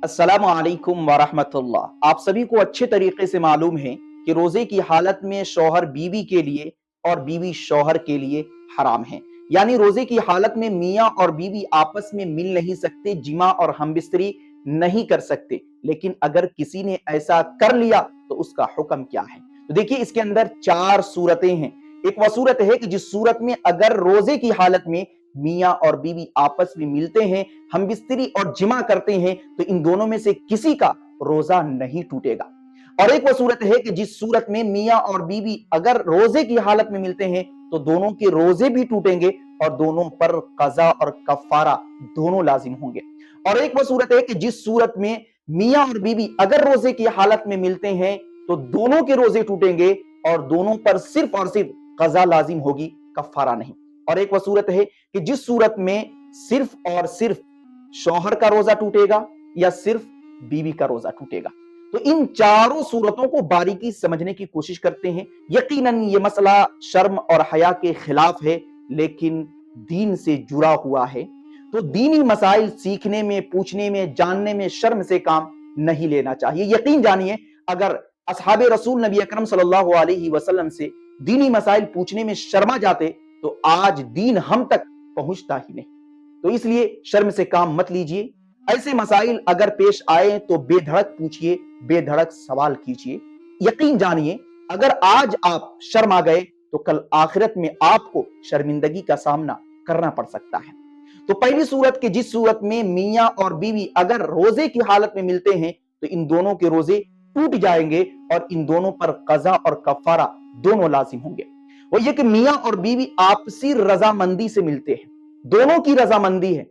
अस्सलामु अलैकुम वरहमतुल्लाह। आप सभी को अच्छे तरीके से मालूम है कि रोजे की हालत में शौहर बीवी के लिए और बीवी शौहर के लिए हराम है। यानी रोजे की हालत में मियाँ और बीवी आपस में मिल नहीं सकते, जिमा और हमबिस्तरी नहीं कर सकते। लेकिन अगर किसी ने ऐसा कर लिया तो उसका हुक्म क्या है? तो देखिए, इसके अंदर चार सूरतें हैं। एक वह सूरत है कि जिस सूरत में अगर रोजे की हालत में मियाँ और बीवी आपस में मिलते हैं, हम बिस्तरी और जिमा करते हैं, तो इन दोनों में से किसी का रोजा नहीं टूटेगा। और एक वो सूरत है कि जिस सूरत में मियाँ और बीवी अगर रोजे की हालत में मिलते हैं तो दोनों के रोजे भी टूटेंगे और दोनों पर कज़ा और कफारा दोनों लाजिम होंगे। और एक वो सूरत है कि जिस सूरत में मियाँ और बीवी अगर रोजे की हालत में मिलते हैं तो दोनों के रोजे टूटेंगे और दोनों पर सिर्फ और सिर्फ कज़ा लाजिम होगी, कफारा नहीं। और एक वो सूरत है कि जिस सूरत में सिर्फ और सिर्फ शौहर का रोजा टूटेगा या सिर्फ बीवी का रोजा टूटेगा। तो इन चारों सूरतों को बारीकी समझने की कोशिश करते हैं। यकीनन ये मसला शर्म और हया के खिलाफ है, लेकिन दीन से जुड़ा हुआ है। तो दीनी मसाइल सीखने में, पूछने में, जानने में शर्म से काम नहीं लेना चाहिए। यकीन जानिए, अगर असहाबे रसूल नबी अकरम सल्लल्लाहु अलैहि वसल्लम से दीनी मसाइल पूछने में शर्मा जाते तो आज दीन हम तक पहुंचता ही नहीं। तो इसलिए शर्म से काम मत लीजिए। ऐसे मसाइल अगर पेश आए तो बेधड़क पूछिए, बेधड़क सवाल कीजिए। यकीन जानिए, अगर आज आप शर्मा गए तो कल आखिरत में आपको शर्मिंदगी का सामना करना पड़ सकता है। तो पहली सूरत के जिस सूरत में मियाँ और बीवी अगर रोजे की हालत में मिलते हैं तो इन दोनों के रोजे टूट जाएंगे और इन दोनों पर कज़ा और कफारा दोनों लाजिम होंगे। वो ये कि मियाँ और बीवी आपसी रजामंदी से मिलते हैं, दोनों की रजामंदी है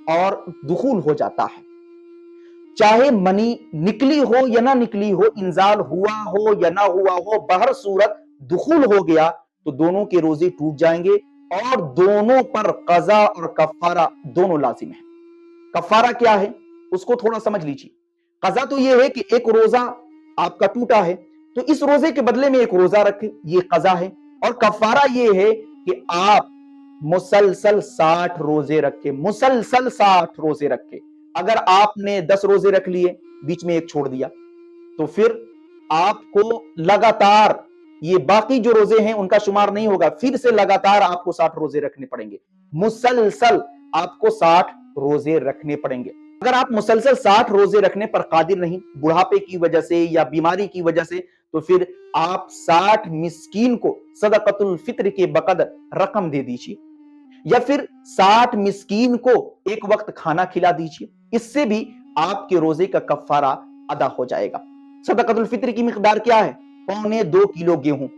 और दुखूल हो जाता है। चाहे मनी निकली हो या ना निकली हो, इंजाल हुआ हो या ना हुआ हो, बहर सूरत दुखूल हो गया तो दोनों के रोजे टूट जाएंगे और दोनों पर कज़ा और कफारा दोनों लाजिम है। कफारा क्या है उसको थोड़ा समझ लीजिए। कज़ा तो यह है कि एक रोजा आपका टूटा है तो इस रोजे के बदले में एक रोजा रखें, ये कज़ा है। और कफारा ये है कि आप मुसलसल 60 रोजे रखे, मुसलसल 60 रोजे रखे। अगर आपने 10 रोजे रख लिए, बीच में एक छोड़ दिया, तो फिर आपको लगातार ये बाकी जो रोजे हैं उनका शुमार नहीं होगा, फिर से लगातार आपको 60 रोजे रखने पड़ेंगे। मुसलसल आपको 60 रोजे रखने पड़ेंगे। अगर आप मुसलसल 60 रोजे रखने पर कादिर नहीं, बुढ़ापे की वजह से या बीमारी की वजह से, तो फिर आप 60 मिस्कीन को सदक़तुल फित्र के बकदर रकम दे दीजिए या फिर 60 मिस्कीन को एक वक्त खाना खिला दीजिए। इससे भी आपके रोजे का कफारा अदा हो जाएगा। सदक़तुल फित्र की मिकदार क्या है? 1.25 किलो गेहूं।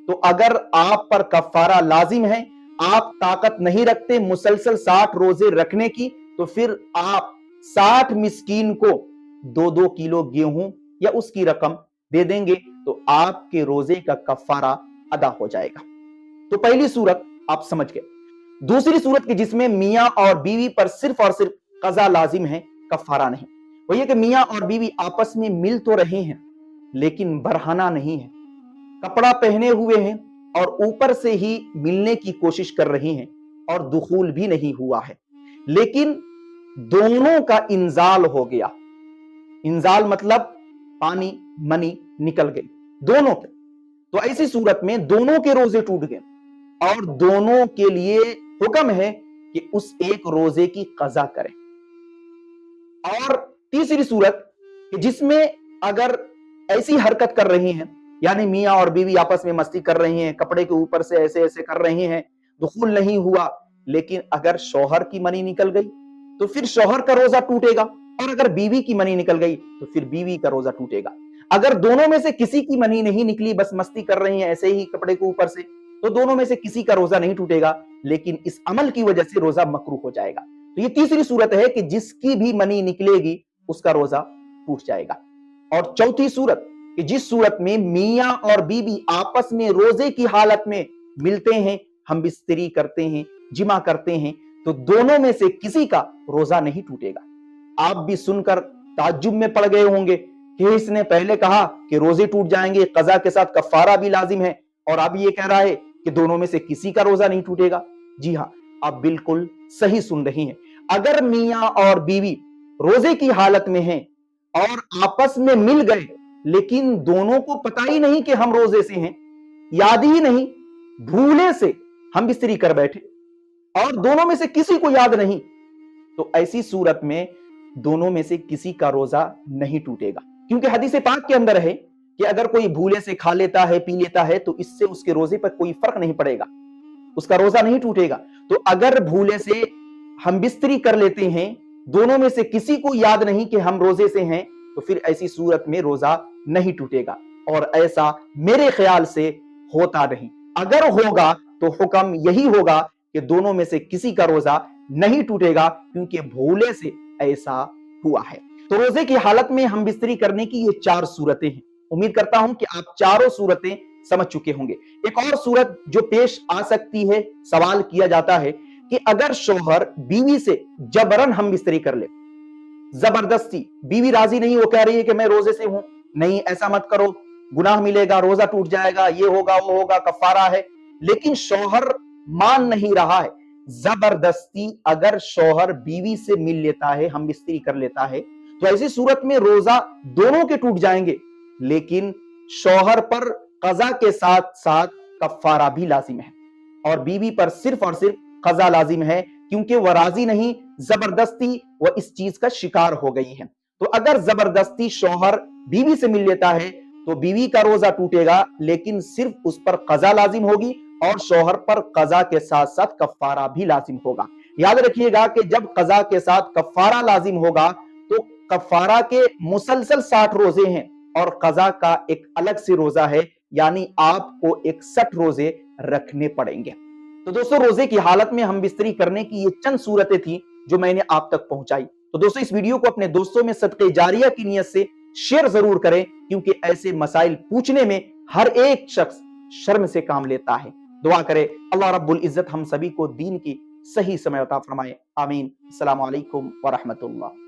तो अगर आप पर कफारा लाजिम है, आप ताकत नहीं रखते मुसलसल 60 रोजे रखने की, तो फिर आप 60 मिस्कीन को 2-2 किलो गेहूं या उसकी रकम दे देंगे तो आपके रोजे का कफारा अदा हो जाएगा। तो पहली सूरत आप समझ गए। दूसरी सूरत की जिसमें मियाँ और बीवी पर सिर्फ और सिर्फ कज़ा लाजिम है, कफारा नहीं। वो ये कि मियाँ और बीवी आपस में मिल तो रहे हैं लेकिन बरहाना नहीं है, कपड़ा पहने हुए हैं और ऊपर से ही मिलने की कोशिश कर रही हैं और दुखूल भी नहीं हुआ है, लेकिन दोनों का इंजाल हो गया। इंजाल मतलब पानी मनी निकल गई दोनों के। तो ऐसी सूरत में दोनों के रोजे टूट गए और दोनों के लिए हुक्म है कि उस एक रोजे की कज़ा करें। और तीसरी सूरत कि जिसमें अगर ऐसी हरकत कर रही हैं, यानी मियाँ और बीवी आपस में मस्ती कर रही हैं, कपड़े के ऊपर से ऐसे ऐसे कर रही हैं, दुखूल नहीं हुआ, लेकिन अगर शौहर की मनी निकल गई तो फिर शौहर का रोजा टूटेगा और अगर बीवी की मनी निकल गई तो फिर बीवी का रोजा टूटेगा। अगर दोनों में से किसी की मनी नहीं निकली, बस मस्ती कर रही हैं ऐसे ही कपड़े के ऊपर से, तो दोनों में से किसी का रोजा नहीं टूटेगा, लेकिन इस अमल की वजह से रोजा मकरूह हो जाएगा। तो ये तीसरी सूरत है कि जिसकी भी मनी निकलेगी उसका रोजा टूट जाएगा। और चौथी सूरत कि जिस सूरत में मियाँ और बीवी आपस में रोजे की हालत में मिलते हैं, हम बिस्तरी करते हैं, जिमा करते हैं, तो दोनों में से किसी का रोजा नहीं टूटेगा। आप भी सुनकर ताज्जुब में पड़ गए होंगे कि इसने पहले कहा कि रोजे टूट जाएंगे, कज़ा के साथ कफारा भी लाजिम है, और अब ये कह रहा है कि दोनों में से किसी का रोजा नहीं टूटेगा। जी हां, आप बिल्कुल सही सुन रही हैं। अगर मियाँ और बीवी रोजे की हालत में हैं और आपस में मिल गए, लेकिन दोनों को पता ही नहीं कि हम रोजे से हैं, याद ही नहीं, भूले से हम बिस्तरी कर बैठे और दोनों में से किसी को याद नहीं, तो ऐसी सूरत में दोनों में से किसी का रोजा नहीं टूटेगा। क्योंकि हदीस पाक के अंदर है कि अगर कोई भूले से खा लेता है, पी लेता है, तो इससे उसके रोजे पर कोई फर्क नहीं पड़ेगा, उसका रोजा नहीं टूटेगा। तो अगर भूले से हम बिस्तरी कर लेते हैं, दोनों में से किसी को याद नहीं कि हम रोजे से हैं, तो फिर ऐसी सूरत में रोजा नहीं टूटेगा। और ऐसा मेरे ख्याल से होता नहीं। अगर होगा तो हुक्म यही होगा कि दोनों में से किसी का रोजा नहीं टूटेगा, क्योंकि भूले से ऐसा हुआ है। तो रोजे की हालत में हम बिस्तरी करने की ये 4 सूरतें हैं। उम्मीद करता हूं कि आप चारों सूरतें समझ चुके होंगे। एक और सूरत जो पेश आ सकती है, सवाल किया जाता है कि अगर शौहर बीवी से जबरन हम बिस्तरी कर ले, जबरदस्ती, बीवी राजी नहीं, वो कह रही है कि मैं रोजे से हूं, नहीं ऐसा मत करो, गुनाह मिलेगा, रोजा टूट जाएगा, ये होगा वो होगा, कफारा है, लेकिन शौहर मान नहीं रहा है। जबरदस्ती अगर शौहर बीवी से मिल लेता है, हम बिस्तरी कर लेता है, तो ऐसी सूरत में रोजा दोनों के टूट जाएंगे, लेकिन शौहर पर कजा के साथ साथ कफारा भी लाजिम है और बीवी पर सिर्फ और सिर्फ कजा लाजिम है, क्योंकि वह राजी नहीं, जबरदस्ती वह इस चीज का शिकार हो गई है। तो अगर जबरदस्ती शौहर बीवी से मिल लेता है तो बीवी का रोजा टूटेगा, लेकिन सिर्फ उस पर कजा लाजिम होगी और शौहर पर कजा के साथ साथ कफारा भी लाजिम होगा। याद रखिएगा कि जब कजा के साथ कफारा लाजिम होगा तो कफारा के मुसलसल 60 रोजे हैं और कजा का एक अलग से रोजा है, यानी आपको 61 रोजे रखने पड़ेंगे। तो दोस्तों, रोजे की हालत में हम बिस्तरी करने की ये चंद सूरतें थी जो मैंने आप तक पहुंचाई। तो दोस्तों, इस वीडियो को अपने दोस्तों में सदके जारिया की नियत से शेयर जरूर करें, क्योंकि ऐसे मसाइल पूछने में हर एक शख्स शर्म से काम लेता है। दुआ करें अल्लाह रब्बुल इज्जत हम सभी को दीन की सही समय अता फरमाए। आमीन। अस्सलामु अलैकुम व रहमतुल्लाह।